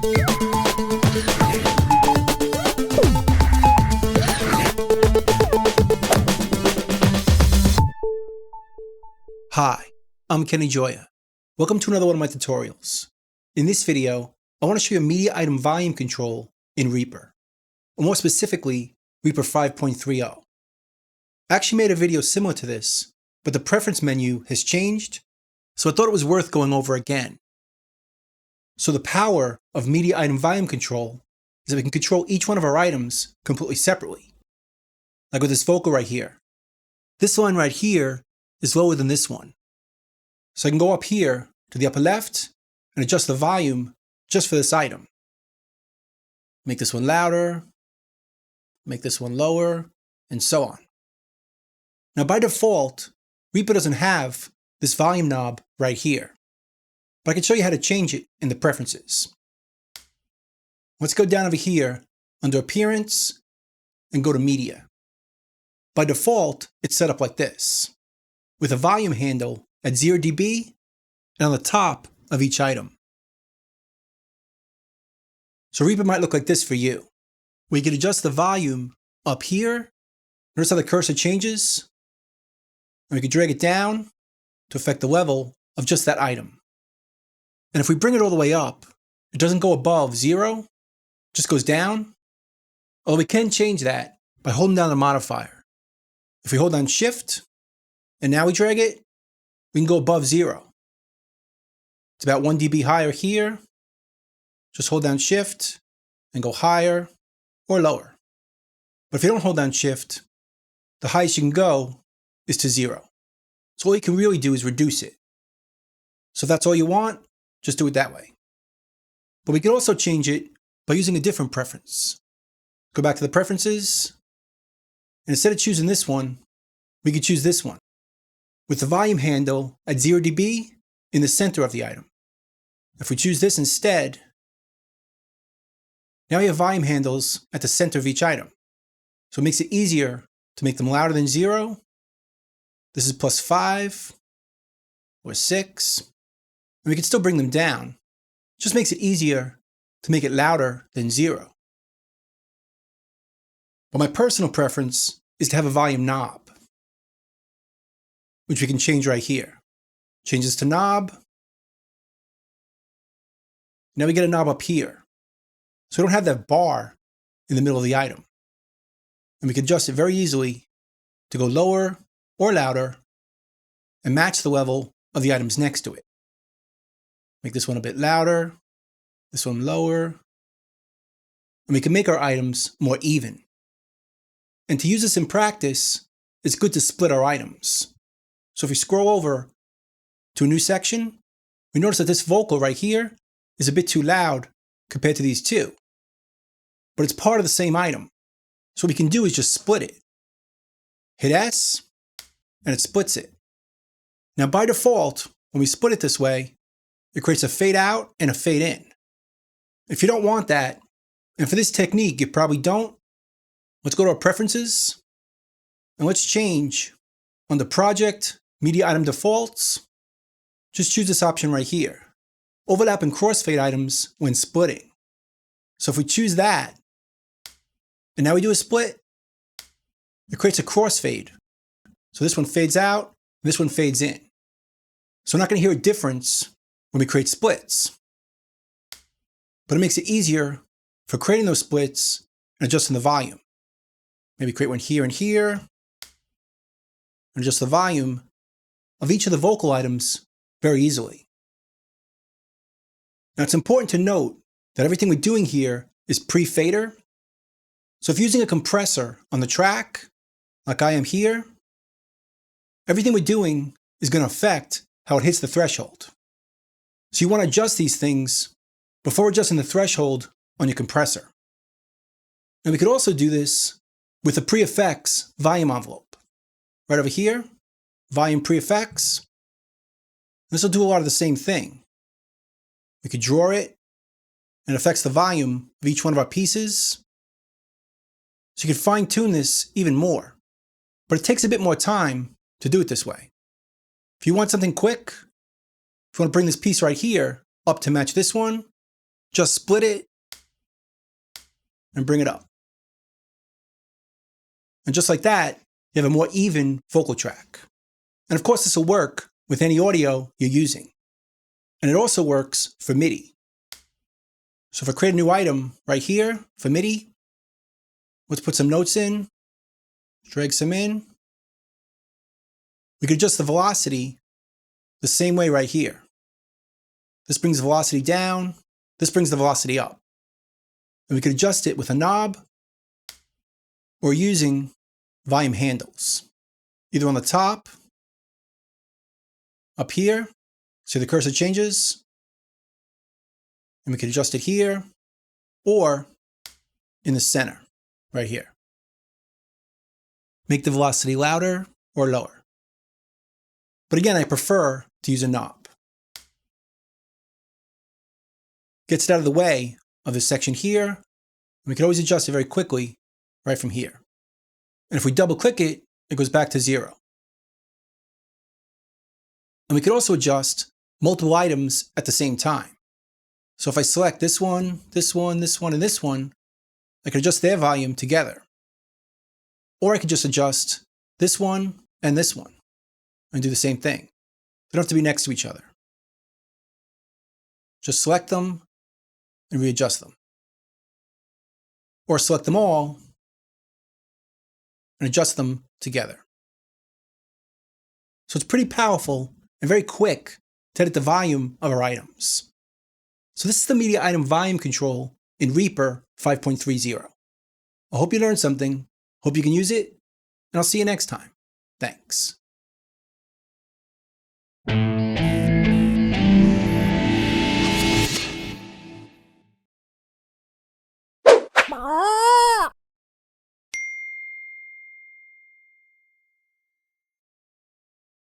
Hi, I'm Kenny Joya. Welcome to another one of my tutorials. In this video, I want to show you media item volume control in REAPER, or more specifically, REAPER 5.30. I actually made a video similar to this, but the preference menu has changed, so I thought it was worth going over again. So the power of media item volume control is that we can control each one of our items completely separately. Like with this vocal right here. This line right here is lower than this one. So I can go up here to the upper left and adjust the volume just for this item. Make this one louder, make this one lower, and so on. Now by default, REAPER doesn't have this volume knob right here, but I can show you how to change it in the preferences. Let's go down over here under Appearance and go to Media. By default, it's set up like this, with a volume handle at 0 dB and on the top of each item. So REAPER might look like this for you, where you can adjust the volume up here. Notice how the cursor changes? And we can drag it down to affect the level of just that item. And if we bring it all the way up, it doesn't go above 0, it just goes down. Although we can change that by holding down the modifier. If we hold down Shift, and now we drag it, we can go above 0. It's about 1 dB higher here. Just hold down Shift and go higher or lower. But if you don't hold down Shift, the highest you can go is to 0. So all you can really do is reduce it. So if that's all you want, just do it that way. But we can also change it by using a different preference. Go back to the preferences, and instead of choosing this one, we could choose this one, with the volume handle at 0 dB in the center of the item. If we choose this instead, now we have volume handles at the center of each item. So it makes it easier to make them louder than 0. This is +5 or 6. And we can still bring them down. It just makes it easier to make it louder than 0. But my personal preference is to have a volume knob, which we can change right here. Change this to knob. Now we get a knob up here. So we don't have that bar in the middle of the item. And we can adjust it very easily to go lower or louder and match the level of the items next to it. Make this one a bit louder, this one lower. And we can make our items more even. And to use this in practice, it's good to split our items. So if we scroll over to a new section, we notice that this vocal right here is a bit too loud compared to these two. But it's part of the same item. So what we can do is just split it. Hit S, and it splits it. Now by default, when we split it this way, it creates a fade out and a fade in. If you don't want that, and for this technique you probably don't, let's go to our preferences, and let's change on the project media item defaults. Just choose this option right here. Overlap and crossfade items when splitting. So if we choose that, and now we do a split, it creates a crossfade. So this one fades out, and this one fades in. So we're not going to hear a difference when we create splits. But it makes it easier for creating those splits and adjusting the volume. Maybe create one here and here, and adjust the volume of each of the vocal items very easily. Now it's important to note that everything we're doing here is pre-fader. So if using a compressor on the track, like I am here, everything we're doing is going to affect how it hits the threshold. So you want to adjust these things before adjusting the threshold on your compressor. And we could also do this with the pre-effects volume envelope. Right over here, volume pre-effects. This will do a lot of the same thing. We could draw it, and it affects the volume of each one of our pieces. So you can fine tune this even more, but it takes a bit more time to do it this way. If you want something quick, if you want to bring this piece right here up to match this one, just split it and bring it up. And just like that, you have a more even vocal track. And of course, this will work with any audio you're using. And it also works for MIDI. So if I create a new item right here for MIDI, let's put some notes in, drag some in. We could adjust the velocity the same way right here. This brings the velocity down, this brings the velocity up. And we could adjust it with a knob or using volume handles, either on the top, up here, so the cursor changes, and we can adjust it here, or in the center, right here. Make the velocity louder or lower. But again, I prefer to use a knob. Gets it out of the way of this section here, and we can always adjust it very quickly right from here. And if we double click it, it goes back to 0. And we could also adjust multiple items at the same time. So if I select this one, this one, this one, and this one, I can adjust their volume together. Or I could just adjust this one and this one and do the same thing. They don't have to be next to each other. Just select them and readjust them. Or select them all and adjust them together. So it's pretty powerful and very quick to edit the volume of our items. So this is the media item volume control in REAPER 5.30. I hope you learned something, hope you can use it, and I'll see you next time. Thanks.